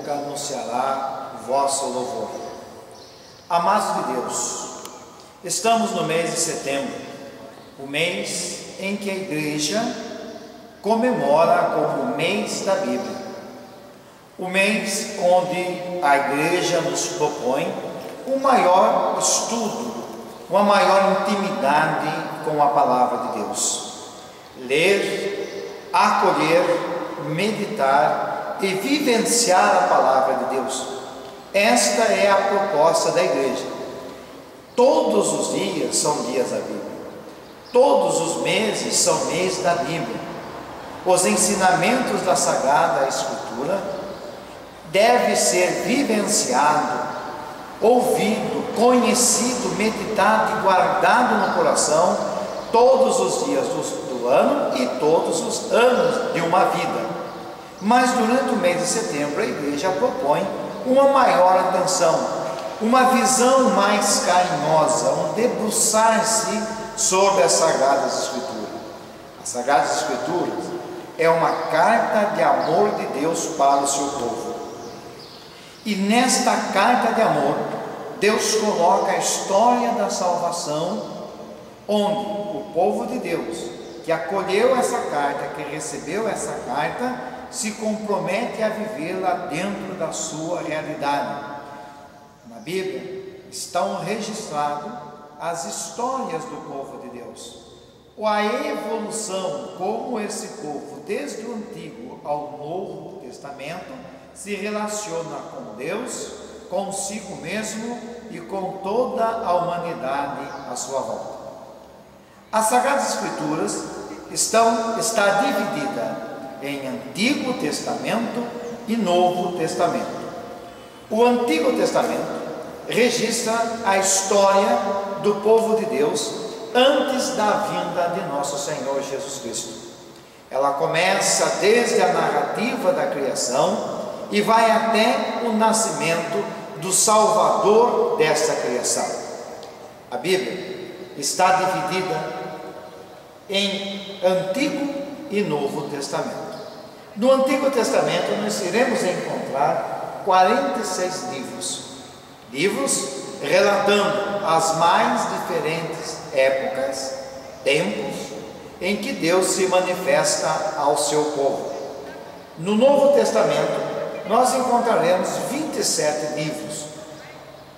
boca anunciará o vosso louvor. Amados de Deus, estamos no mês de setembro, o mês em que a igreja comemora como o mês da Bíblia, o mês onde a igreja nos propõe um maior estudo, uma maior intimidade com a palavra de Deus. Ler, acolher, meditar e vivenciar a palavra de Deus. Esta é a proposta da igreja. Todos os dias são dias da Bíblia. Todos os meses são meses da Bíblia. Os ensinamentos da Sagrada Escritura devem ser vivenciado, ouvido, conhecido, meditado e guardado no coração todos os dias do ano e todos os anos de uma vida. Mas durante o mês de setembro a igreja propõe uma maior atenção, uma visão mais carinhosa, um debruçar-se sobre as Sagradas Escrituras. As Sagradas Escrituras é uma carta de amor de Deus para o seu povo. E nesta carta de amor, Deus coloca a história da salvação, onde o povo de Deus, que acolheu essa carta, que recebeu essa carta, se compromete a vivê-la dentro da sua realidade. Na Bíblia estão registradas as histórias do povo de Deus, a evolução, como esse povo, desde o Antigo ao Novo Testamento, se relaciona com Deus, consigo mesmo e com toda a humanidade à sua volta. As Sagradas Escrituras está dividida em Antigo Testamento e Novo Testamento. O Antigo Testamento registra a história do povo de Deus antes da vinda de nosso Senhor Jesus Cristo. Ela começa desde a narrativa da criação e vai até o nascimento do Salvador desta criação. A Bíblia está dividida em Antigo e Novo Testamento. No Antigo Testamento nós iremos encontrar 46 livros relatando as mais diferentes épocas, tempos em que Deus se manifesta ao seu povo. No Novo Testamento nós encontraremos 27 livros,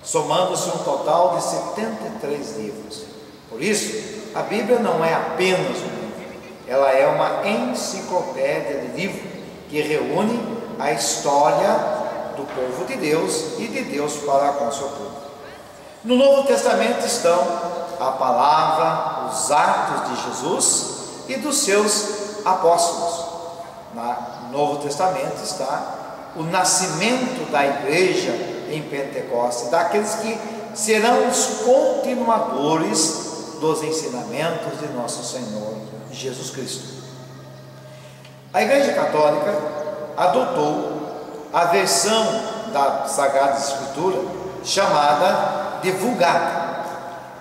somando-se um total de 73 livros. Por isso, a Bíblia não é apenas um livro, ela é uma enciclopédia de livros que reúne a história do povo de Deus e de Deus para com o seu povo. No Novo Testamento estão a palavra, os atos de Jesus e dos seus apóstolos. No Novo Testamento está o nascimento da igreja em Pentecostes, daqueles que serão os continuadores dos ensinamentos de nosso Senhor Jesus Cristo. A Igreja Católica adotou a versão da Sagrada Escritura chamada de Vulgata.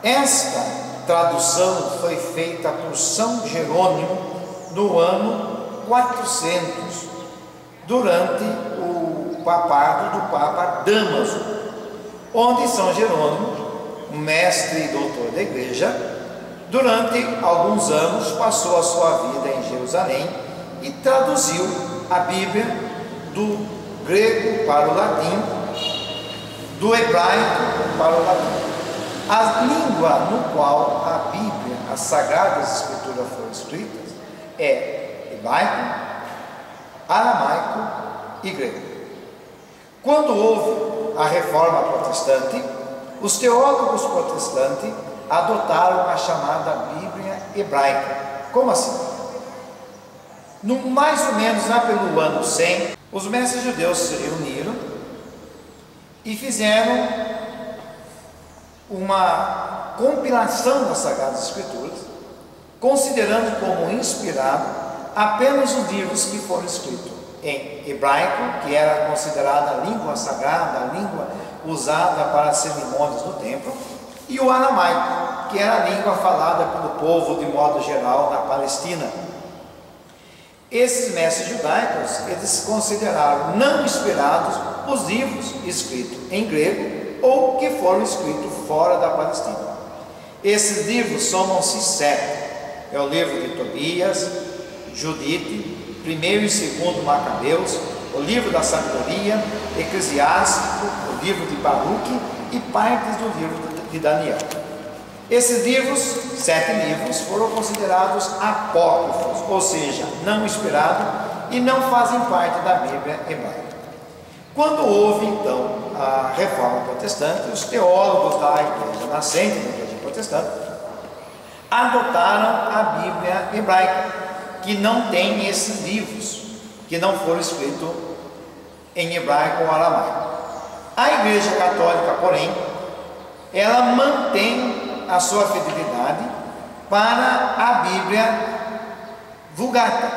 Esta tradução foi feita por São Jerônimo no ano 400, durante o papado do Papa Dámaso, onde São Jerônimo, mestre e doutor da igreja, durante alguns anos passou a sua vida em Jerusalém e traduziu a Bíblia do grego para o latim, do hebraico para o latim. A língua no qual a Bíblia, as Sagradas Escrituras foram escritas é hebraico, aramaico e grego. Quando houve a reforma protestante, os teólogos protestantes adotaram a chamada Bíblia hebraica. Como assim? Mais ou menos lá pelo ano 100, os mestres judeus se reuniram e fizeram uma compilação das Sagradas Escrituras, considerando como inspirado apenas os livros que foram escritos em hebraico, que era considerada a língua sagrada, a língua usada para as cerimônias do templo, e o aramaico, que era a língua falada pelo povo de modo geral na Palestina. Esses mestres judaicos, eles consideraram não inspirados os livros escritos em grego ou que foram escritos fora da Palestina. Esses livros somam-se 7. É o livro de Tobias, Judite, 1º e 2º Macabeus, o livro da Sabedoria, Eclesiástico, o livro de Baruque e partes do livro de Daniel. Esses livros, 7 livros, foram considerados apócrifos, ou seja, não inspirados e não fazem parte da Bíblia hebraica. Quando houve então a Reforma Protestante, os teólogos da Igreja nascente, da Igreja Protestante, adotaram a Bíblia hebraica, que não tem esses livros, que não foram escritos em hebraico ou aramaico. A Igreja Católica, porém, ela mantém a sua fidelidade para a Bíblia Vulgata,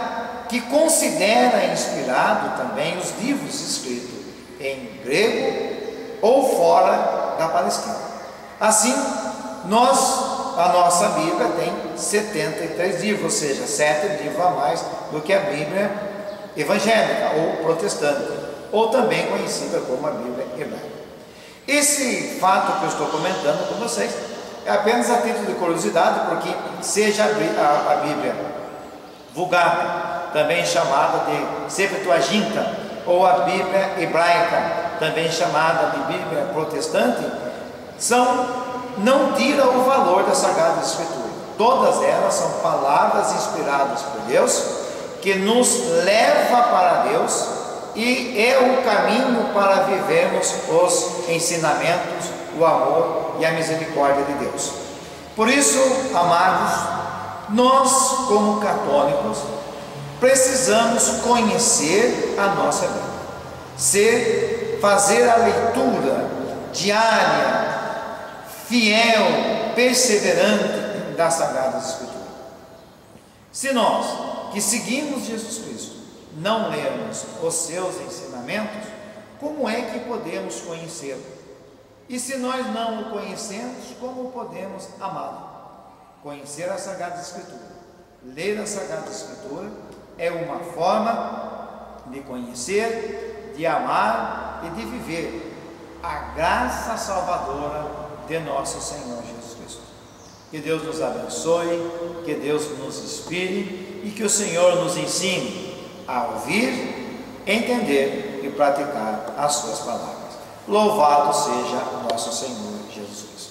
que considera inspirado também os livros escritos em grego ou fora da Palestina. Assim, a nossa Bíblia tem 73 livros, ou seja, 7 livros a mais do que a Bíblia evangélica ou protestante, ou também conhecida como a Bíblia hebraica. Esse fato que eu estou comentando com vocês é apenas a título de curiosidade, porque seja a Bíblia Vulgata, também chamada de Septuaginta, ou a Bíblia hebraica, também chamada de Bíblia protestante, não tira o valor da Sagrada Escritura. Todas elas são palavras inspiradas por Deus, que nos leva para Deus e é o caminho para vivermos os ensinamentos, o amor e a misericórdia de Deus. Por isso, amados, nós como católicos precisamos conhecer a nossa Bíblia, fazer a leitura diária, fiel, perseverante das Sagradas Escrituras. Se nós, que seguimos Jesus Cristo, não lermos os seus ensinamentos, como é que podemos conhecê-lo? E se nós não o conhecemos, como podemos amá-lo? Conhecer a Sagrada Escritura, ler a Sagrada Escritura é uma forma de conhecer, de amar e de viver a graça salvadora de nosso Senhor Jesus Cristo. Que Deus nos abençoe, que Deus nos inspire e que o Senhor nos ensine a ouvir, entender e praticar as suas palavras. Louvado seja nosso Senhor Jesus Cristo.